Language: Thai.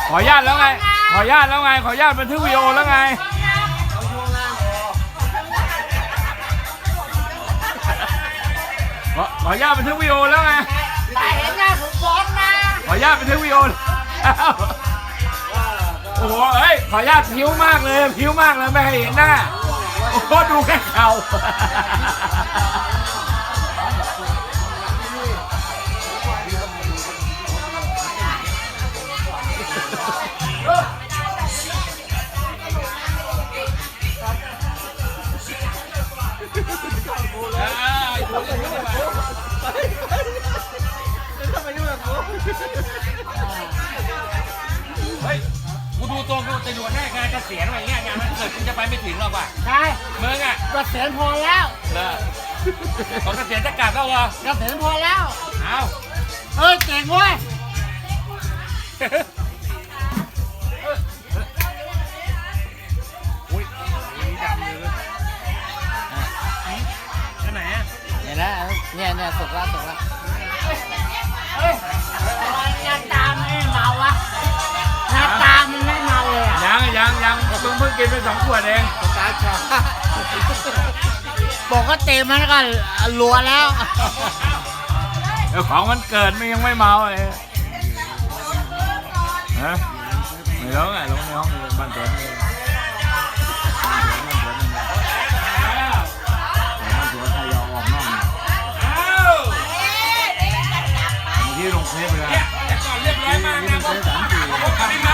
ขออนุญาตแล้วไงขออนุญาตแล้วไงขออนุญาตบันทึกวิดีโอแล้วไงขออนุญาตบันทึกวิดีโอแล้วไงแต่เห็นหน้าผมฟ้องนะขออนุญาตบันทึกวิดีโอโอ้โหเฮ้ยขออนุญาตผิวมากเลยผิวมากเลยไม่ให้เห็นหน้าโอ้โหดูแค่เข่าเฮ้ยกูดูตรงกูจะอยู่แค่งานเกษียณอะไรเงี้ยงานมันเกิดกูจะไปไม่ถึงหรอกว่ะใช่ มึงอ่ะเกษียณพอแล้วขอเกษียณจะกลับแล้วเหรอเกษียณพอแล้วเอาเก่งเว้ยอุ้ยดำเลยอันไหนอ่ะเนี่ยสุกแล้วเฮ้ยหน้าตามันไม่เมาวะหน้าตามันไม่เมาเลยอ่ะยังมึงเพิ่งกินไป2 ขวดเองตาชาปกติมันก็รัวแล้วของมันเกิดมันยังไม่เมาเลยฮะไม่ร้องไงร้องในห้องบ้านสวนเลยที่ลงเทปไปแล้วก่อนเรียบร้อยมากนะ